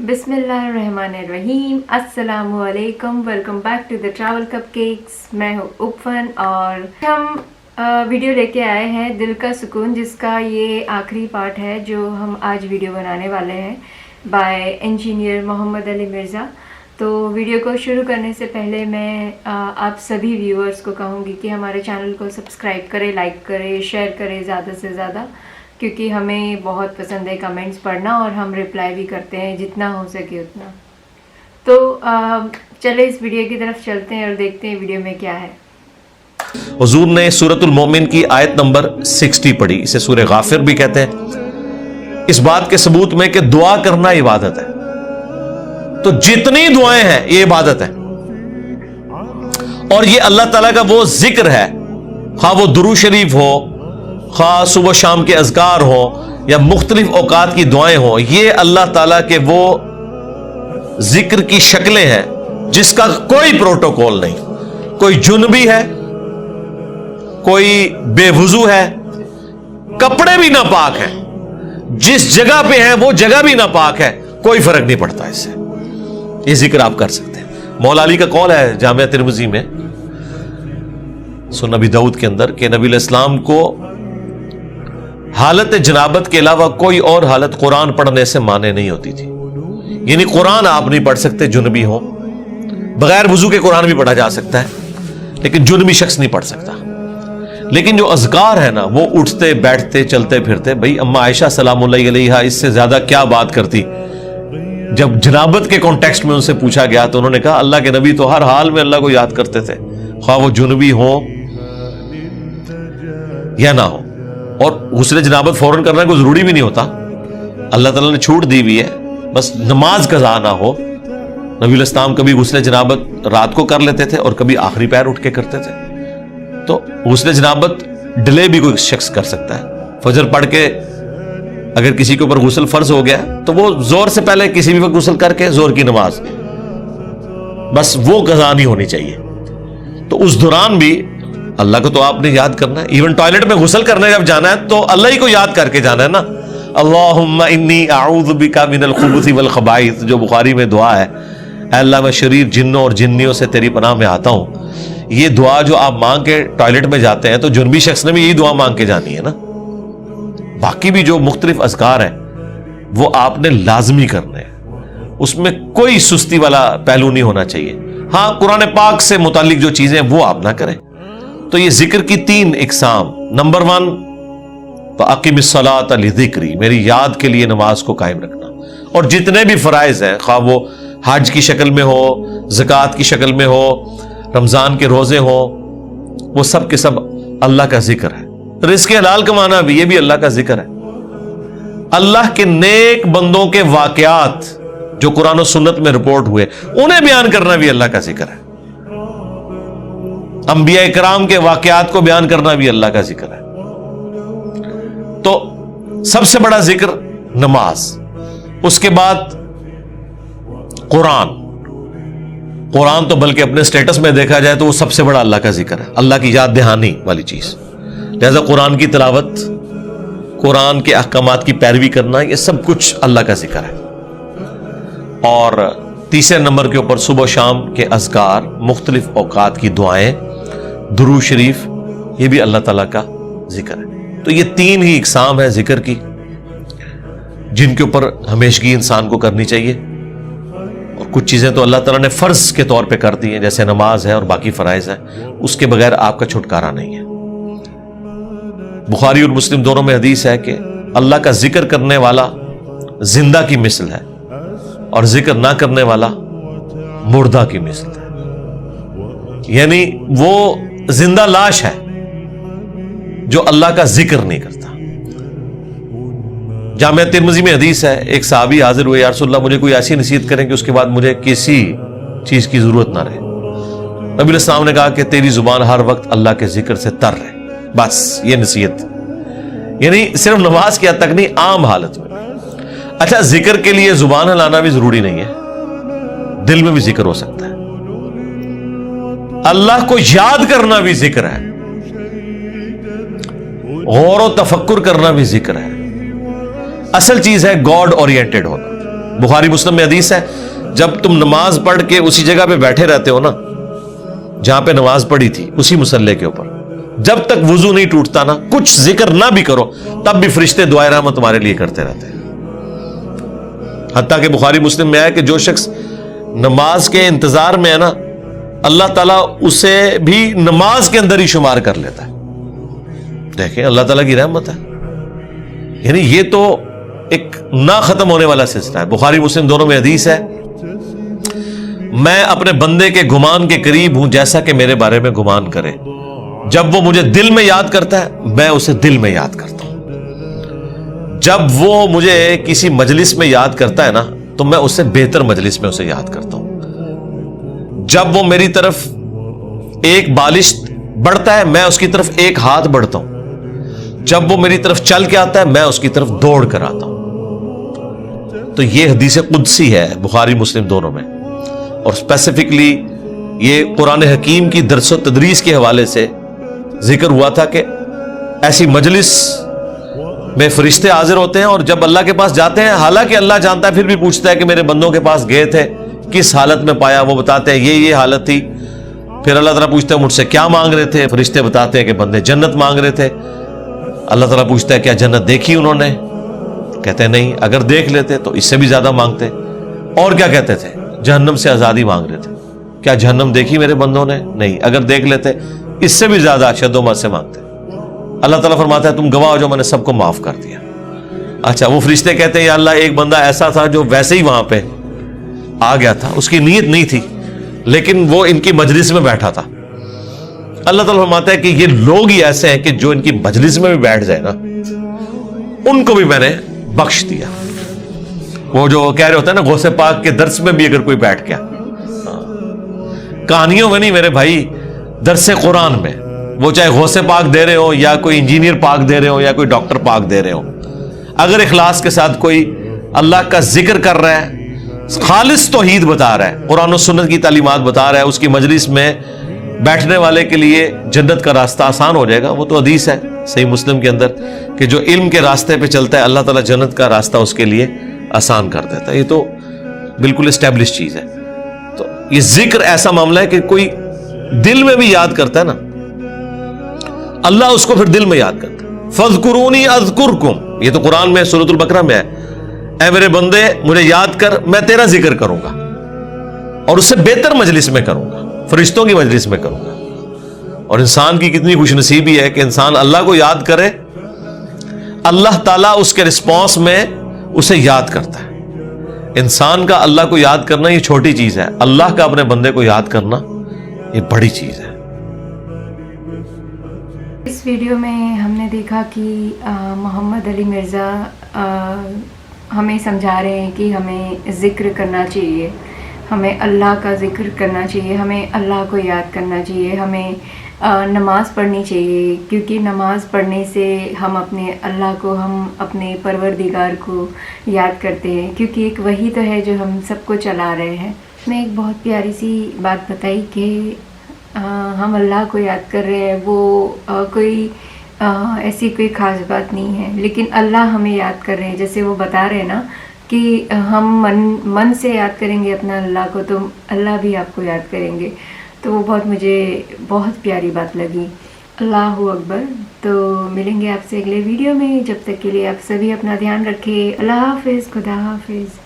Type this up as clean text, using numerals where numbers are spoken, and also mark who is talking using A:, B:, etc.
A: बिस्मिल्लाहिर्रहमानिर्रहीम, अस्सलामु अलैकुम, welcome back to the travel cupcakes. मैं हूँ उपफन और हम वीडियो लेके आए हैं दिल का सुकून, जिसका ये आखिरी पार्ट है जो हम आज वीडियो बनाने वाले हैं बाय इंजीनियर मोहम्मद अली मिर्ज़ा। तो वीडियो को शुरू करने से पहले मैं आप सभी व्यूअर्स को कहूँगी कि हमारे चैनल को सब्सक्राइब करें, लाइक करें, शेयर करें ज़्यादा से ज़्यादा, क्योंकि हमें बहुत पसंद है कमेंट्स पढ़ना और हम रिप्लाई भी करते हैं जितना हो सके उतना। तो चले इस वीडियो की तरफ चलते हैं और देखते हैं वीडियो में क्या है।
B: हुजूर ने सूरतुल मोमिन की आयत नंबर 60 पढ़ी, इसे सूरह गाफिर भी कहते हैं, इस बात के सबूत में कि दुआ करना इबादत है। तो जितनी दुआएं हैं ये इबादत है, और ये अल्लाह ताला का वो जिक्र है, खा वो दुरूद शरीफ हो, खा सुबह शाम के अज़कार हो या मुख्तलिफ औकात की दुआएं हो, ये अल्लाह ताला के वो जिक्र की शक्लें हैं जिसका कोई प्रोटोकॉल नहीं। कोई जुनबी है, कोई बेवुजू है, कपड़े भी नापाक हैं, जिस जगह पे है वो जगह भी नापाक है, कोई फर्क नहीं पड़ता इससे, ये जिक्र आप कर सकते हैं। मौला अली का कौल है जामिया तिरमिज़ी में सुनन नबी दाऊद के अंदर कि नबी इस्लाम को हालत जनाबत के अलावा कोई और हालत कुरान पढ़ने से माने नहीं होती थी। यानी कुरान आप नहीं पढ़ सकते जुनबी हो, बगैर वुजू के कुरान भी पढ़ा जा सकता है, लेकिन जुनबी शख्स नहीं पढ़ सकता। लेकिन जो अज़कार है ना, वो उठते बैठते चलते फिरते, भाई अम्मा आयशा सलामुल्लाह अलैहा इससे ज्यादा क्या बात करती। जब जनाबत के कॉन्टेक्स्ट में उनसे पूछा गया तो उन्होंने कहा अल्लाह के नबी तो हर हाल में अल्लाह को याद करते थे, ख्वाह वो जुनबी हो या ना हो। और गुस्ले जनाबत फौरन करना कोई जरूरी भी नहीं होता, अल्लाह ताला ने छूट दी हुई है, बस नमाज कज़ा ना हो। नबी इस्लाम कभी गुस्ले जनाबत रात को कर लेते थे और कभी आखिरी पैर उठ के करते थे। तो गुस्ले जनाबत डिले भी कोई शख्स कर सकता है। फजर पढ़ के अगर किसी के ऊपर गुस्ल फर्ज हो गया तो वो जोर से पहले किसी भी वक्त गुस्ल करके जोर की नमाज, बस वो कज़ा नहीं होनी चाहिए। तो उस दौरान भी अल्लाह को तो आपने याद करना है। इवन टॉयलेट में गुस्ल करने जब जाना है तो अल्लाह ही को याद करके जाना है ना। अल्लाहुम्मा इन्नी अऊज़ु बिका मिनल खुबुसी वल खबाइस, जो बुखारी में दुआ है, अल्लाह मैं शरीर जिन्नों और जिन्नियों से तेरी पनाह में आता हूं। ये दुआ जो आप मांग के टॉयलेट में जाते हैं तो जुनबी शख्स ने भी यही दुआ मांग के जानी है ना। बाकी भी जो मुख्तलिफ अज़कार हैं वो आपने लाजमी करने हैं, उसमें कोई सुस्ती वाला पहलू नहीं होना चाहिए। हाँ, कुरान पाक से मुतालिक जो चीजें वो आप ना करें। तो ये जिक्र की 3 इकसाम। नंबर 1, फ़अक़िमिस्सलात लिज़िक्री, मेरी याद के लिए नमाज को कायम रखना। और जितने भी फ़राइज़ हैं, खा वो हज की शक्ल में हो, ज़कात की शक्ल में हो, रमज़ान के रोज़े हो, वो सब के सब अल्लाह का जिक्र है। रिज़्क़ हलाल कमाना भी, ये भी अल्लाह का जिक्र है। अल्लाह के नेक बंदों के वाक़यात जो कुरान और सुन्नत में रिपोर्ट हुए, उन्हें बयान करना भी अल्लाह का जिक्र है। अंबिया इकराम के वाक़यात को बयान करना भी अल्लाह का जिक्र है। तो सबसे बड़ा जिक्र नमाज, उसके बाद कुरान। कुरान तो बल्कि अपने स्टेटस में देखा जाए तो वो सबसे बड़ा अल्लाह का जिक्र है, अल्लाह की याद दहानी वाली चीज। लिहाजा कुरान की तिलावत, कुरान के अहकामात की पैरवी करना, ये सब कुछ अल्लाह का जिक्र है। और तीसरे नंबर के ऊपर सुबह शाम के अज़कार, मुख्तलिफ औकात की दुआएं, दुरूद शरीफ, ये भी अल्लाह ताला का जिक्र है। तो ये 3 ही इकसाम है जिक्र की, जिनके ऊपर हमेशगी इंसान को करनी चाहिए। और कुछ चीजें तो अल्लाह ताला ने फर्ज के तौर पे कर दी हैं, जैसे नमाज है और बाकी फराइज है, उसके बगैर आपका छुटकारा नहीं है। बुखारी और मुस्लिम दोनों में हदीस है कि अल्लाह का जिक्र करने वाला जिंदा की मिसल है और जिक्र ना करने वाला मुर्दा की मिसल है। यानी वो जिंदा लाश है जो अल्लाह का जिक्र नहीं करता। जामिया तिरमिज़ी में हदीस है, एक सहाबी हाजिर हुए, या रसूलल्लाह मुझे कोई ऐसी नसीहत करें कि उसके बाद मुझे किसी चीज की जरूरत ना रहे। नबी अलैहिस्सलाम ने कहा कि तेरी जुबान हर वक्त अल्लाह के जिक्र से तर रहे, बस ये नसीहत। यानी सिर्फ नमाज की हद तक नहीं, आम हालत में। अच्छा, जिक्र के लिए जुबान हिलाना भी जरूरी नहीं है, दिल में भी जिक्र हो सकता है। अल्लाह को याद करना भी जिक्र है, गौर और तफक्कुर करना भी जिक्र है। असल चीज है गॉड ओरिएंटेड होना, بخاری مسلم میں حدیث ہے، جب تم نماز پڑھ کے اسی جگہ پہ بیٹھے رہتے ہو نا جہاں پہ نماز پڑھی تھی، اسی مصلے کے اوپر، جب تک وضو نہیں ٹوٹتا نا، کچھ ذکر نہ بھی کرو، تب بھی فرشتے دعائے رحمت تمہارے لیے کرتے رہتے ہیں۔ حتیٰ کہ بخاری مسلم میں آیا کہ جو شخص نماز کے انتظار میں ہے نا، اللہ تعالیٰ اسے بھی نماز کے اندر ہی شمار کر لیتا ہے۔ دیکھیں اللہ تعالیٰ کی رحمت ہے، یعنی یہ تو ایک نہ ختم ہونے والا سلسلہ ہے۔ بخاری مسلم دونوں میں حدیث ہے، میں اپنے بندے کے گمان کے قریب ہوں جیسا کہ میرے بارے میں گمان کرے۔ جب وہ مجھے دل میں یاد کرتا ہے میں اسے دل میں یاد کرتا ہوں، جب وہ مجھے کسی مجلس میں یاد کرتا ہے نا تو میں اس سے بہتر مجلس میں اسے یاد کرتا ہوں، جب وہ میری طرف ایک بالش بڑھتا ہے میں اس کی طرف ایک ہاتھ بڑھتا ہوں، جب وہ میری طرف چل کے آتا ہے میں اس کی طرف دوڑ کر آتا ہوں۔ تو یہ حدیث قدسی ہے بخاری مسلم دونوں میں، اور اسپیسیفکلی یہ قرآن حکیم کی درس و تدریس کے حوالے سے ذکر ہوا تھا کہ ایسی مجلس میں فرشتے حاضر ہوتے ہیں، اور جب اللہ کے پاس جاتے ہیں، حالانکہ اللہ جانتا ہے، پھر بھی پوچھتا ہے کہ میرے بندوں کے پاس گئے تھے کس حالت میں پایا، وہ بتاتے ہیں یہ حالت تھی۔ پھر اللہ تعالیٰ پوچھتا ہے مجھ سے کیا مانگ رہے تھے، فرشتے بتاتے ہیں کہ بندے جنت مانگ رہے تھے۔ اللہ تعالیٰ پوچھتا ہے کیا جنت دیکھی انہوں نے، کہتے ہیں نہیں، اگر دیکھ لیتے تو اس سے بھی زیادہ مانگتے۔ اور کیا کہتے تھے، جہنم سے آزادی مانگ رہے تھے، کیا جہنم دیکھی میرے بندوں نے، نہیں، اگر دیکھ لیتے اس سے بھی زیادہ اشد و مت سے مانگتے۔ اللہ تعالیٰ فرماتا ہے تم گواہ ہو جو میں نے سب کو معاف کر دیا۔ اچھا، وہ فرشتے کہتے ہیں یا اللہ ایک بندہ ایسا تھا جو ویسے ہی وہاں پہ آ گیا تھا، اس کی نیت نہیں تھی لیکن وہ ان کی مجلس میں بیٹھا تھا۔ اللہ تعالیٰ فرماتا ہے کہ یہ لوگ ہی ایسے ہیں کہ جو ان کی مجلس میں بھی بیٹھ جائے نا ان کو بھی میں نے بخش دیا۔ وہ جو کہہ رہے ہوتے ہیں نا غوث پاک کے درس میں بھی اگر کوئی بیٹھ گیا، کہانیوں میں نہیں میرے بھائی، درس قرآن میں، وہ چاہے غوث پاک دے رہے ہو یا کوئی انجینئر پاک دے رہے ہو یا کوئی ڈاکٹر پاک دے رہے ہو، اگر اخلاص کے ساتھ کوئی اللہ کا ذکر کر رہا ہے، خالص توحید بتا رہا ہے، قرآن و سنت کی تعلیمات بتا رہا ہے، اس کی مجلس میں بیٹھنے والے کے لیے جنت کا راستہ آسان ہو جائے گا۔ وہ تو حدیث ہے صحیح مسلم کے اندر کہ جو علم کے راستے پہ چلتا ہے اللہ تعالیٰ جنت کا راستہ اس کے لیے آسان کر دیتا ہے۔ یہ تو بالکل اسٹیبلش چیز ہے۔ تو یہ ذکر ایسا معاملہ ہے کہ کوئی دل میں بھی یاد کرتا ہے نا، اللہ اس کو پھر دل میں یاد کرتا ہے۔ فَاذْكُرُونِي أَذْكُرْكُمْ، یہ تو قرآن میں سورۃ البقرہ میں ہے، اے میرے بندے مجھے یاد کر، میں تیرا ذکر کروں گا اور اس سے بہتر مجلس میں کروں گا، فرشتوں کی مجلس میں کروں گا۔ اور انسان کی کتنی خوش نصیبی ہے کہ انسان اللہ کو یاد کرے، اللہ تعالیٰ اس کے رسپانس میں اسے یاد کرتا ہے۔ انسان کا اللہ کو یاد کرنا یہ چھوٹی چیز ہے، اللہ کا اپنے بندے کو یاد کرنا یہ بڑی چیز ہے۔
A: اس ویڈیو میں ہم نے دیکھا کہ محمد علی مرزا ہمیں سمجھا رہے ہیں کہ ہمیں ذکر کرنا چاہیے، ہمیں اللہ کا ذکر کرنا چاہیے، ہمیں اللہ کو یاد کرنا چاہیے، ہمیں نماز پڑھنی چاہیے، کیونکہ نماز پڑھنے سے ہم اپنے اللہ کو، ہم اپنے پروردگار کو یاد کرتے ہیں، کیونکہ ایک وہی تو ہے جو ہم سب کو چلا رہے ہیں۔ میں ایک بہت پیاری سی بات بتائی کہ ہم اللہ کو یاد کر رہے ہیں، وہ کوئی ایسی کوئی خاص بات نہیں ہے، لیکن اللہ ہمیں یاد کر رہے ہیں۔ جیسے وہ بتا رہے ہیں نا کہ ہم من سے یاد کریں گے اپنا اللہ کو تو اللہ بھی آپ کو یاد کریں گے، تو وہ مجھے بہت پیاری بات لگی۔ اللہ اکبر۔ تو ملیں گے آپ سے اگلے ویڈیو میں، جب تک کے لیے آپ سبھی اپنا دھیان رکھیں۔ اللہ حافظ، خدا حافظ۔